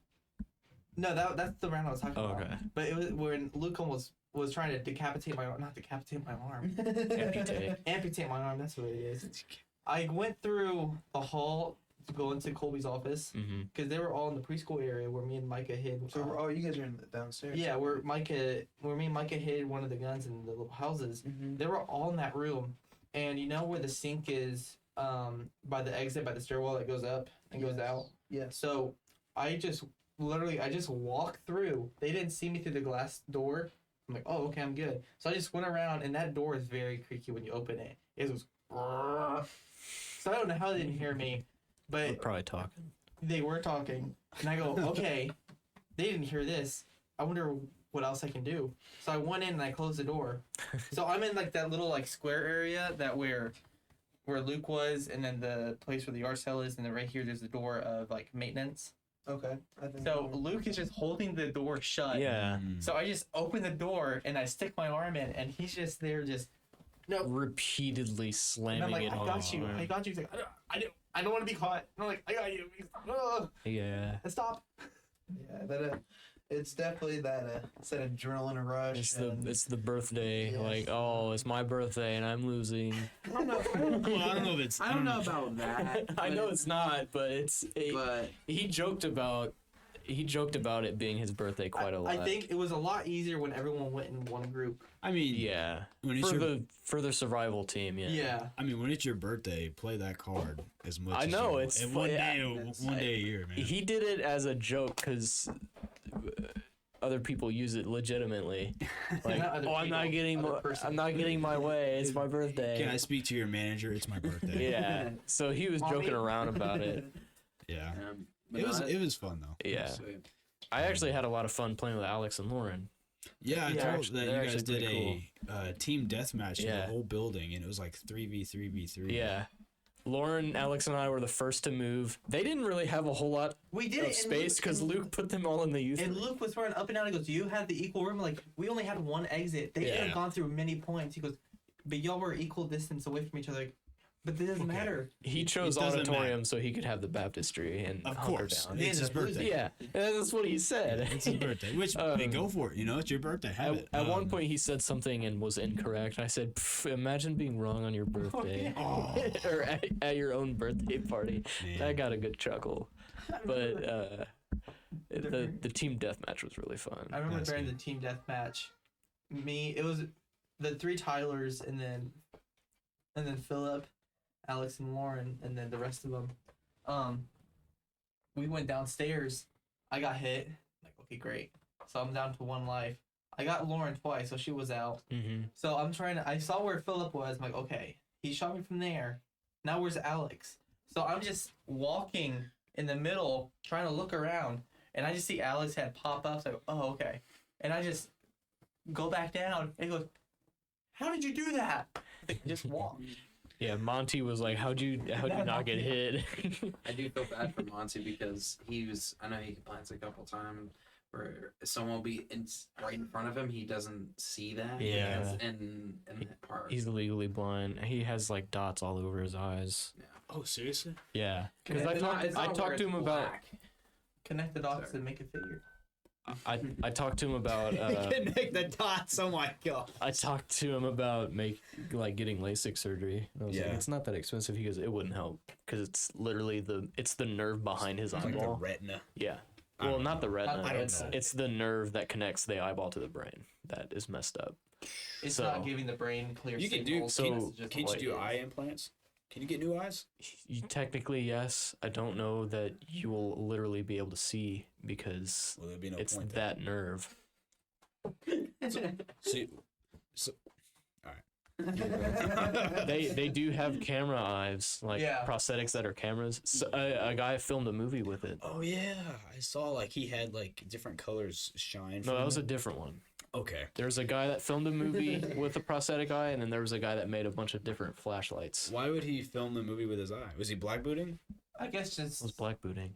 no, that's the round I was talking Oh, about. okay. But it was when Luke almost was trying to decapitate my arm, not decapitate my arm, Amputate. amputate my arm. That's what it is. I went through the hall to go into Colby's office Mm-hmm. because they were all in the preschool area where me and Micah hid. So, you guys are in the downstairs. Yeah, where me and Micah hid one of the guns in the little houses. Mm-hmm. They were all in that room, and you know where the sink is, by the exit, by the stairwell that goes up and goes out. Yes. So I just walked through. They didn't see me through the glass door. I'm like, oh, okay, I'm good. So I just went around, and that door is very creaky when you open it. It was. So I don't know how they didn't hear me, We're but probably talking. they were talking, and I go, okay, they didn't hear this. I wonder what else I can do. So I went in and I closed the door. So I'm in like that little like square area that where Luke was, and then the place where the yard sale is, and then right here there's the door of like maintenance. Okay. I think So Luke is just holding the door shut. Yeah. So I just open the door and I stick my arm in, and he's just there, just no. Repeatedly And slamming I'm like, it I on. got you. I got you. He's like, I don't want to be caught. And I'm like, I got you. He's like, ugh, Yeah. stop. Yeah, that it's definitely that it's that adrenaline rush. It's the birthday. Yes. Like, oh, it's my birthday and I'm losing. I don't know. Well, I don't know if it's. I don't know about that. I know but- it's not, but But he joked about it being his birthday quite a lot. I think it was a lot easier when everyone went in one group. I mean, Yeah. when it's For the survival team, yeah. Yeah. I mean, when it's your birthday, play that card as much. I as know, you want. it's and fu- one yeah, day, one day a year, man. He did it as a joke because other people use it legitimately. Like, Not other oh, I'm not people, getting other my, person. I'm not getting my way. It's my birthday. Can I speak to your manager? It's my birthday. Yeah. So he was Mommy? joking around about it. Yeah. but It was fun though. Yeah. Sweet. I actually had a lot of fun playing with Alex and Lauren. Yeah, I Yeah, told actually- that they're you guys actually did pretty a team deathmatch in Yeah. the whole building, and it was like 3v3v3. Yeah. Lauren, Alex, and I were the first to move. They didn't really have a whole lot We did of it in space because Luke put them all in the youth. And Luke was running up and down. He goes, "You had the equal room." Like, we only had one exit. They could Yeah. have gone through many points. He goes, "But y'all were equal distance away from each other." Like, but that doesn't Okay. matter. He chose It doesn't auditorium so he could have the baptistry and Of hunker course. down. They It's his ended up losing. birthday. Yeah, that's what he said. It's his birthday. Which, hey, go for it. You know, it's your birthday. Have it. At one point, he said something and was incorrect. I said, imagine being wrong on your birthday. Oh, or at your own birthday party. man. I got a good chuckle. But the team deathmatch was really fun. I remember That's during good. the team deathmatch, it was the three Tylers and then Philip, Alex, and Lauren, and then the rest of them. We went downstairs. I got hit. Like, okay, great. So I'm down to one life. I got Lauren twice, so she was out. Mm-hmm. So I saw where Philip was. I'm like, okay, he shot me from there. Now where's Alex? So I'm just walking in the middle, trying to look around, and I just see Alex's head pop up. So I go, oh, okay. And I just go back down, and he goes, how did you do that? I just walked. Yeah, Monty was like, how'd you not get hit? I do feel bad for Monty because I know he complains a couple times where someone will be right in front of him, he doesn't see that. Yeah. And that part. He's legally blind. He has like dots all over his eyes. Yeah. Oh, seriously? Yeah. Because I It's not talked where to him it's about. black. Connect the dots Sorry. and make a figure. I talked to him about. Connect the dots. Oh my god. I talked to him about getting LASIK surgery. And I was like, Yeah. it's not that expensive. He goes, it wouldn't help because it's literally the nerve behind his Like the eyeball. retina. Yeah. I Well, don't not the retina. I don't it's know. it's the nerve that connects the eyeball to the brain that is messed up. It's So- not giving the brain clear You can do. signals. so- It's just Can't what you do it is. eye implants? Can you get new eyes? Technically, yes. I don't know that you will literally be able to see because Well, there'd be no it's point. There. that nerve. So, all right. They do have camera eyes, like Yeah. prosthetics that are cameras. So, a guy filmed a movie with it. Oh yeah, I saw like he had like different colors shine. No, that was a different one. Okay. There's a guy that filmed a movie with a prosthetic eye, and then there was a guy that made a bunch of different flashlights. Why would he film the movie with his eye? Was he black booting? I guess It just was black booting.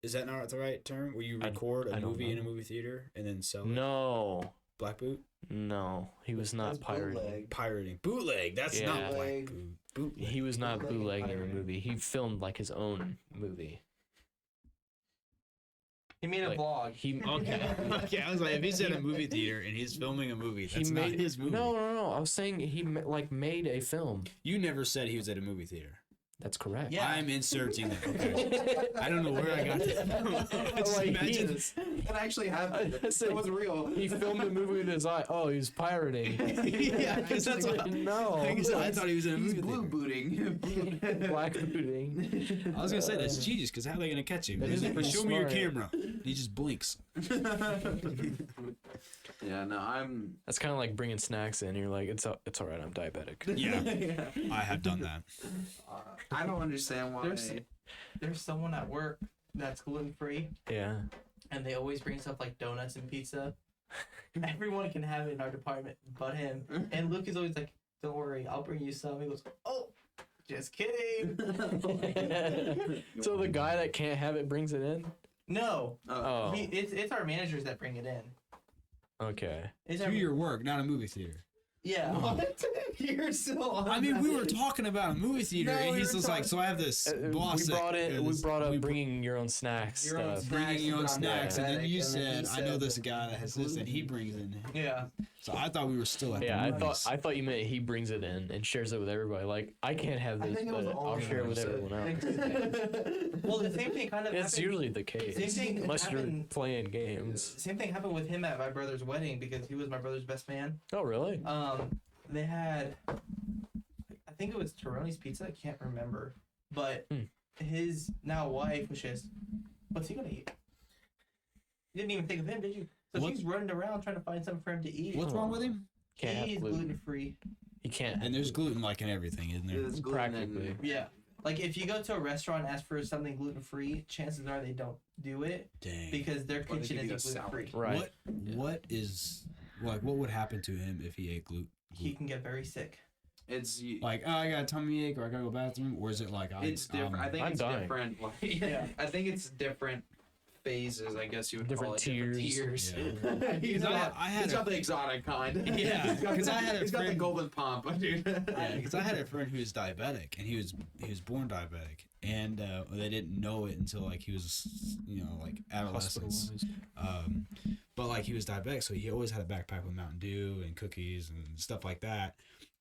Is that not the right term? Where you I record a don't movie in a know. movie theater and then sell it? No, Black boot? no, he was not That's pirating. bootleg. Pirating. Bootleg. That's not Yeah. black Bootleg. boot. Bootleg. He was not Bootlegging bootlegging the pirating. movie. He filmed like his own movie. he made a Like, vlog. He Okay. Okay. I was like, if he's at a movie theater and he's filming a movie, he that's not made his movie. No. I was saying he made a film. You never said he was at a movie theater. That's correct. Yeah. I'm inserting that. Okay. I don't know where I got that. Just Like, imagine he- this. That actually happened. I said- It was real. He filmed a movie with his eye. Oh, he was pirating. Yeah, because that's what. No. Like I said, I thought he was in a He's movie blue theater. booting. Black booting. I was gonna say that's genius because how are they gonna catch him? That He's is like, pretty show me your smart. camera. He just blinks. Yeah, no, I'm. That's kind of like bringing snacks in. You're like, it's all right. I'm diabetic. Yeah, I have done that. I don't understand why. There's someone at work that's gluten free, Yeah. and they always bring stuff like donuts and pizza. Everyone can have it in our department, but him. And Luke is always like, "Don't worry, I'll bring you some." He goes, "Oh, just kidding." So the guy that can't have it brings it in. No, Oh. it's our managers that bring it in. Okay. It's To our, your work, not a movie theater. yeah. What? You're still on I mean, we that. were talking about a movie theater, No, and we he's were just like, so I have this boss. we brought that, it. We brought up bringing your own snacks. Your own stuff. bringing your own Snacks, snacks, and then diabetic, you and then said, he I know said this guy that has this, and he brings in. Yeah. So I thought we were still at Yeah, the movies. I thought you meant he brings it in and shares it with everybody. Like I can't have I this, think it was but all I'll share it with so- everyone else. Well, the same thing kind of It's happened. usually the case, Same thing unless you're happened- playing games. Same thing happened with him at my brother's wedding because he was my brother's best man. Oh, really? They had, I think it was Toroni's Pizza. I can't remember, but his now wife was just, what's he gonna eat? You didn't even think of him, did you? So What? she's running around trying to find something for him to eat. What's wrong with him? Can't He's have gluten. gluten free. He can't. And there's gluten like in everything, isn't there? It's gluten and- Practically. Yeah. Like if you go to a restaurant and ask for something gluten free, chances are they don't do it Dang. because their Or they kitchen give you isn't a gluten free. Right. What is like? What would happen to him if he ate gluten? He can get very sick. It's Like, oh, I got a tummy ache, or I gotta go to the bathroom, or is it like it's different. I think I'm it's dying. different. Like, Yeah. I think it's different phases. I guess you would Different call it tiers. different Yeah. tiers. he's I- not. I had he's a- got the exotic kind. Yeah, He's got 'cause the- I had a he's got the friend- golden pomp, dude. Yeah, because I had a friend who was diabetic, and he was born diabetic, and they didn't know it until like he was, like adolescence. Hospitalized. But like he was diabetic, so he always had a backpack with Mountain Dew and cookies and stuff like that,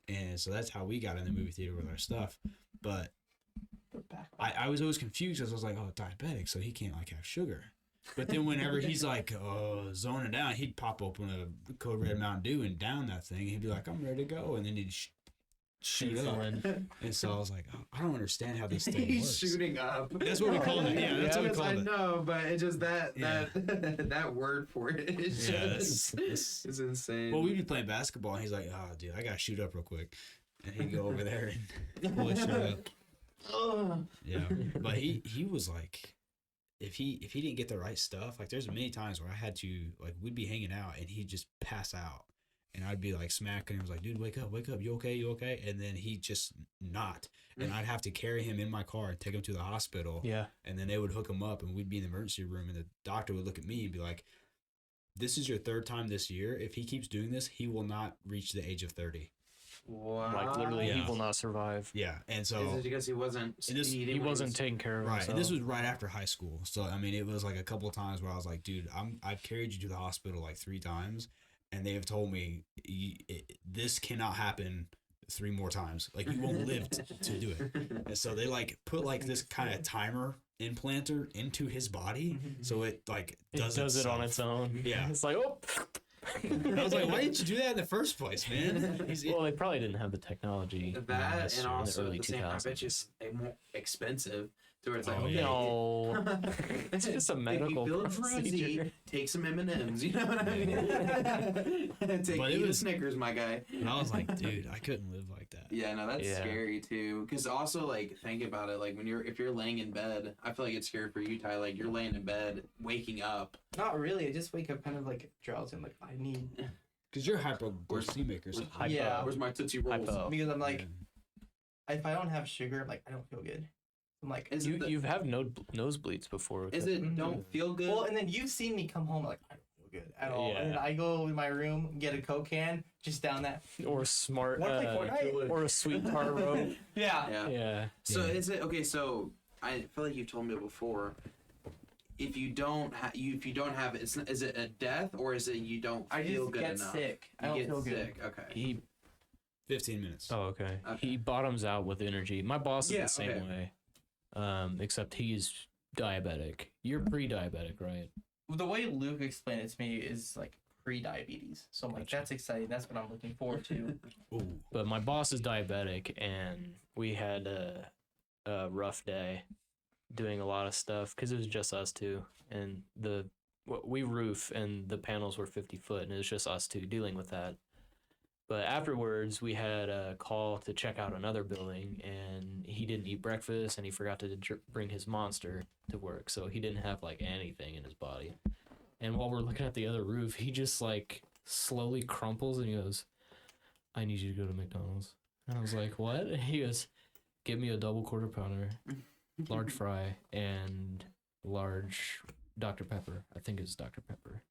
and so that's how we got in the movie theater with our stuff. But I was always confused because I was like, oh, diabetic, so he can't like have sugar. But then whenever he's like zoning out, he'd pop open a Code Red Mountain Dew and down that thing, and he'd be like, I'm ready to go, and then he'd shoot up. Insulin. And so I was like, oh, I don't understand how this thing He's works. shooting up. That's what we called it. Yeah, that's what we Yes, called I it. know, but it's just that Yeah. that word for it is Yeah, just it's- is insane. Well, we'd be playing basketball, and he's like, oh, dude, I gotta shoot up real quick. And he'd go over there and pull his shirt up. Yeah, but he was like, if he didn't get the right stuff, like there's many times where I had to like we'd be hanging out and he'd just pass out, and I'd be like smacking him, I was like, dude, wake up, you okay, and then he'd just not, and I'd have to carry him in my car and take him to the hospital. Yeah. And then they would hook him up, and we'd be in the emergency room, and the doctor would look at me and be like, this is your third time this year. If he keeps doing this, he will not reach the age of 30. Wow. Like literally, he Yeah. will not survive. Yeah, and so Is it because he wasn't? And this- He wasn't taking care of right, himself. and this was right after high school. So I mean, it was like a couple of times where I was like, dude, I've carried you to the hospital like 3 times, and they have told me this cannot happen 3 more times. Like you won't live to do it. And so they like put like this kind of timer implanter into his body, so it like It does it on itself. its own. Yeah. It's like, oh. I was like, why didn't you do that in the first place, man? Well, they probably didn't have the technology. That and in also the early at the same, I 2000s. bet you it's more expensive. To where it's like, Oh, okay, yeah. No. It's just a if medical you feel procedure. fruity, take some M&Ms. You know what I mean? Take But it eat a was- Snickers, my guy. And I was like, dude, I couldn't live like that. Yeah, no, that's Yeah. scary too. Because also, like, think about it. Like, if you're laying in bed, I feel like it's scary for you, Ty. Like, you're laying in bed, waking up. Not really. I just wake up kind of like drowsy. I'm like, I need. Because you're hypoglycemic or something. Hypo. Yeah. Where's my Tootsie Rolls? Hypo. Because I'm like, Yeah. if I don't have sugar, I'm like, I don't feel good. I'm like, Is it the- You've had nosebleeds before. Is it don't feel good? well, and then you've seen me come home like, I don't feel good at all. And then Yeah. I go in my room, get a Coke can, just down that. or smart Wanna play Fortnite? or a sweet tar rope. Yeah. yeah. Yeah. So Yeah. is it okay? So I feel like you've told me before. If you don't have it, is it a death or is it you don't I feel just good get enough? sick. I You don't get feel sick. good. Okay. He 15 minutes. Oh, okay. Okay. He bottoms out with energy. My boss is Yeah, the same okay. way. Except he's diabetic. You're pre-diabetic, right? The way Luke explained it to me is like pre-diabetes. So I'm like, Gotcha. that's exciting. That's what I'm looking forward to. Ooh. But my boss is diabetic, and we had a rough day doing a lot of stuff because it was just us two, and we roof, and the panels were 50 foot, and it was just us two dealing with that. But afterwards, we had a call to check out another building, and he didn't eat breakfast, and he forgot to bring his Monster to work, so he didn't have like anything in his body. And while we're looking at the other roof, he just like slowly crumples, and he goes, "I need you to go to McDonald's." And I was like, "What?" And he goes, "Give me a double quarter pounder, large fry, and large Dr. Pepper." I think it's Dr. Pepper.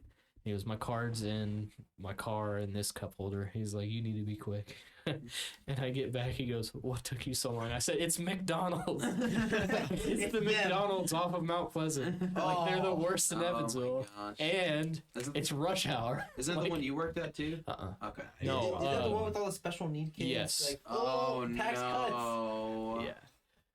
He goes, "My card's in my car in this cup holder." He's like, "You need to be quick." And I get back, he goes, "What took you so long?" I said, "It's McDonald's." It's the them. McDonald's off of Mount Pleasant. Like, they're the worst in Evansville. Oh my gosh. And Isn't, it's rush hour. isn't that like- the one you worked at too? Uh-uh. Okay. No, Is that the one um, with all the special need kids? yes. Like, Oh tax cuts. no. Yeah.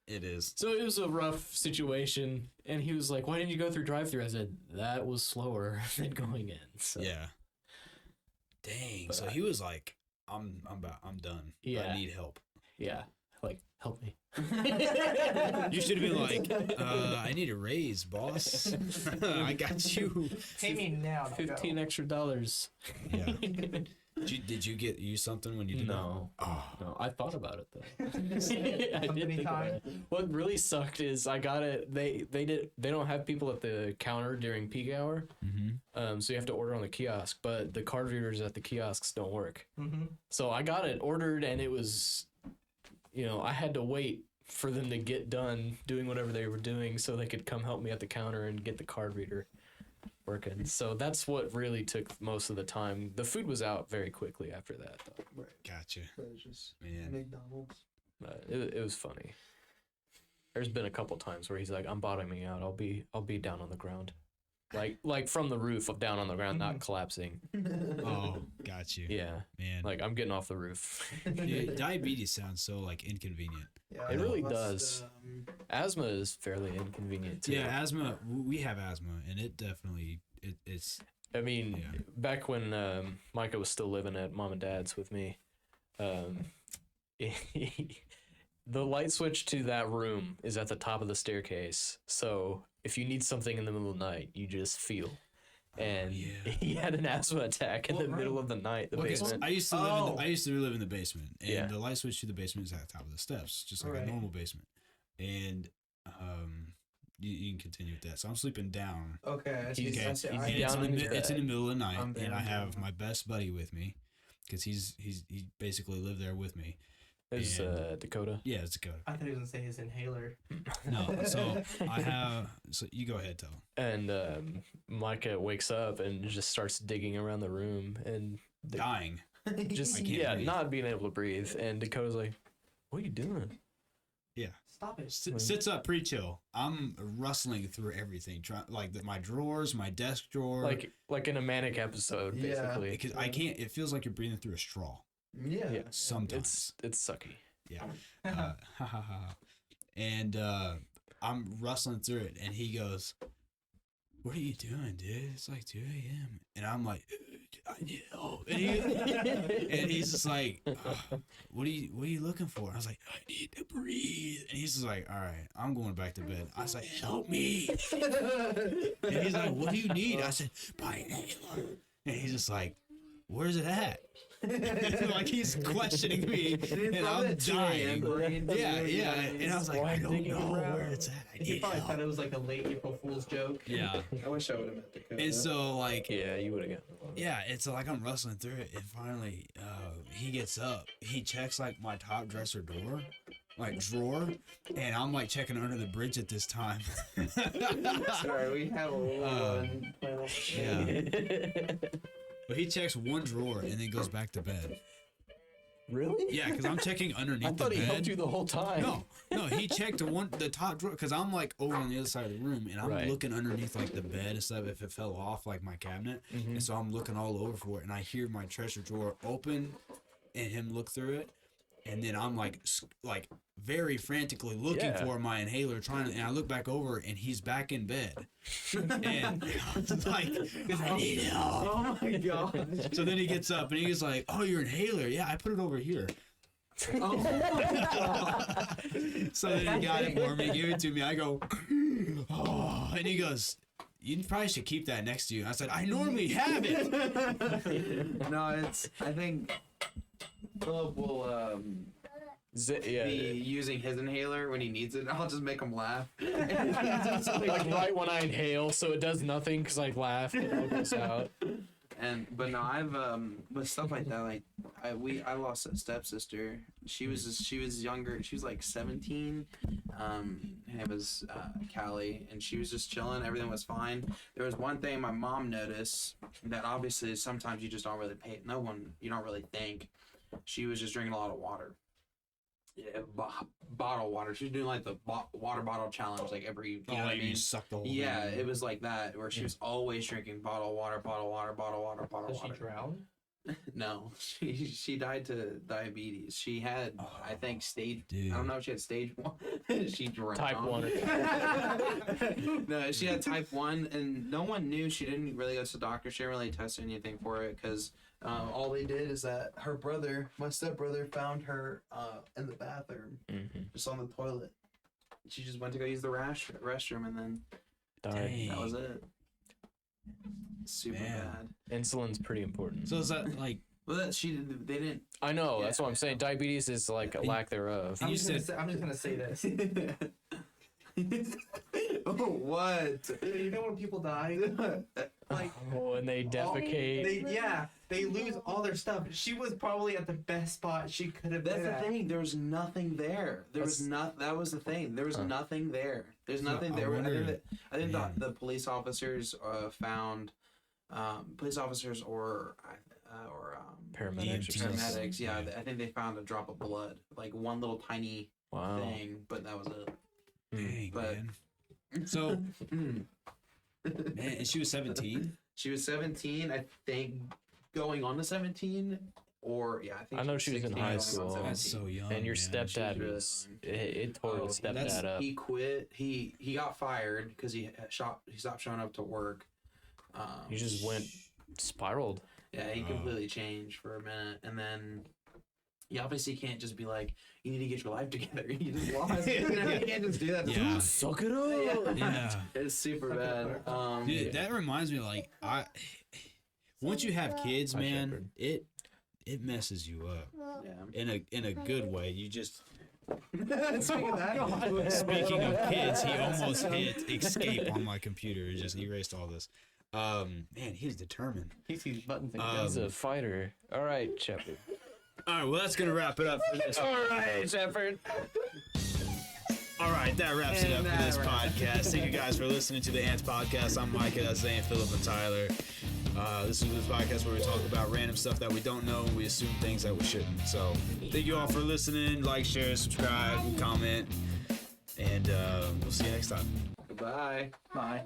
It is. So it was a rough situation, and he was like, "Why didn't you go through drive-through?" I said, "That was slower than going in." So, Yeah. Dang. But So he was like, I'm done. Yeah. I need help. yeah, like, help me. You should have been like, I need a raise, boss. I got you. Pay me now. and I'll go. $15 extra. Yeah. Did you get you something when you did No. that? Oh. No, I thought about it though. I did Company think about time. it. What really sucked is I got it. They don't have people at the counter during peak hour. Mm-hmm. So you have to order on the kiosk, but the card readers at the kiosks don't work. Mm-hmm. So I got it ordered, and it was, I had to wait for them to get done doing whatever they were doing so they could come help me at the counter and get the card reader working. So that's what really took most of the time. The food was out very quickly after that, though. Gotcha. So it's just Man. McDonald's. But it was funny. There's been a couple times where he's like, "I'm bottoming out. I'll be down on the ground." Like from the roof of down on the ground, not collapsing. Oh, got you. Yeah. Man. Like, I'm getting off the roof. Yeah, diabetes sounds so like inconvenient. Yeah, It I really must, does. Asthma is fairly inconvenient too. Yeah, asthma. We have asthma, and it definitely it's. I mean, Yeah. back when Micah was still living at mom and dad's with me, the light switch to that room is at the top of the staircase. So if you need something in the middle of the night, you just feel. And yeah. he had an asthma attack in the middle of the night. The Okay, so basement. I used to live in the basement, and Yeah. the light switch to the basement is at the top of the steps, just like Right. a normal basement. And you can continue with that. So I'm sleeping down. Okay. I see. He's- I see. he's I- And down in his it's in the middle of the night, I'm and I down. have my best buddy with me, because he basically lived there with me. It's And- Dakota. Yeah, it's Dakota. I thought he was gonna say his inhaler. No, so I have. So you go ahead, tell. And Micah wakes up and just starts digging around the room and Dying. just I can't breathe. not being able to breathe. And Dakota's like, "What are you doing?" Stop it. Sits up pretty chill. I'm rustling through everything, trying like my drawers, my desk drawer. Like in a manic episode, Yeah. basically. because I can't. It feels like you're breathing through a straw. Yeah. Yeah. Sometimes. It's sucky. Yeah. Ha ha ha. And I'm rustling through it, and he goes, "What are you doing, dude? It's like 2 a.m." And I'm like, "I need help." And, and he's just like, what are you looking for?" I was like, "I need to breathe." And he's just like, "All right, I'm going back to bed." I was like, "Help me." And he's like, "What do you need?" I said, "My inhaler." And he's just like, "Where's it at?" Like he's questioning me, and I'm dying. Yeah. And I was like, "I don't know where it's at. I He need probably thought help." it was like a late April Fool's joke. Yeah. I wish I would have met Dakota. And so like, Yeah, you would have gotten. yeah, it's like I'm rustling through it, and finally, he gets up. He checks like my top dresser door, like drawer, and I'm like checking under the bridge at this time. Sorry, we have a one. Yeah. But he checks one drawer and then goes back to bed. Really? Yeah, because I'm checking underneath I thought the he bed. helped you the whole time. No, he checked the top drawer, because I'm like over on the other side of the room, and I'm Right. looking underneath like the bed and stuff if it fell off like my cabinet, Mm-hmm. and so I'm looking all over for it, and I hear my treasure drawer open, and him look through it, and then I'm like very frantically looking Yeah. for my inhaler, and I look back over, and he's back in bed, and I was like, "I need help." Oh my god. So then he gets up and he's like, "Oh, your inhaler? Yeah, I put it over here." Oh my god. So then he got it for me, gave it to me. I go, "Oh," and he goes, "You probably should keep that next to you." I said, "I normally have it." No, I think Philip will Yeah. be using his inhaler when he needs it. I'll just make him laugh. Like right when I inhale, so it does nothing because I laugh and it all goes out. But no, I've with stuff like that, like I lost a stepsister. She was younger. She was like 17. Her name was Callie, and she was just chilling. Everything was fine. There was one thing my mom noticed that obviously sometimes you just don't really pay. You don't really think. She was just drinking a lot of water. Yeah, bottle water. She was doing like the water bottle challenge, like every. You know what I mean? You suck the whole Yeah, thing. it was like that, where she was always drinking bottled water, bottled water, bottled water, bottled Does she water. drown? No, she died to diabetes. She had, I think, stage. Dude. I don't know if she had stage 1. She drowned. Type 1 or No, she had type 1, and no one knew. She didn't really go to the doctor. She didn't really test anything for it because All they did is that her brother, my stepbrother, found her in the bathroom, just on the toilet. she just went to go use the restroom, and then died. that was it. Super Man. bad. Insulin's pretty important. So is that like? Well, they didn't. I know, that's Yeah. what I'm saying. Diabetes is like a lack thereof. And I'm you just gonna say this. Oh, what? You know when people die, like Oh, and they defecate. they lose all their stuff. She was probably at the best spot she could have That's been the at. thing. There was nothing there. There was not. That was the thing. There was nothing there. There's nothing I there. wonder- I think man. the police officers found police officers or Paramedics or something. paramedics. Yeah, I think they found a drop of blood, like one little tiny Wow. thing, but that was it. Dang, But- man. So, man, and she was 17. She was 17, I think, going on to 17, or I think I know she was in 16 high going on school. 17. That's so young. And your man. stepdad really was young. it totally Oh, stepped that's- that up. He quit. He got fired because he stopped showing up to work. He just went spiraled. Yeah, he completely changed for a minute, and then you obviously can't just be like, you need to get your life together. You just lost. You can't just do that. To Yeah. someone. Suck it up. Yeah. It's super bad. Dude, that reminds me, like, once you have kids, Hi, man, Shepherd. it messes you up yeah. in a good way. You just Speaking of that, Speaking of kids, he almost hit escape on my computer. He just erased all this. Man, he's determined. he sees buttons and He's a fighter. All right, Shepard. All right, well, that's gonna wrap it up for this. All right, Shepard. All right, that wraps it up for this podcast. Thank you guys for listening to the Ants Podcast. I'm Micah, that's Zane, Philip, and Tyler. This is the podcast where we talk about random stuff that we don't know and we assume things that we shouldn't. So, thank you all for listening. Like, share, subscribe, comment, and we'll see you next time. Goodbye. bye.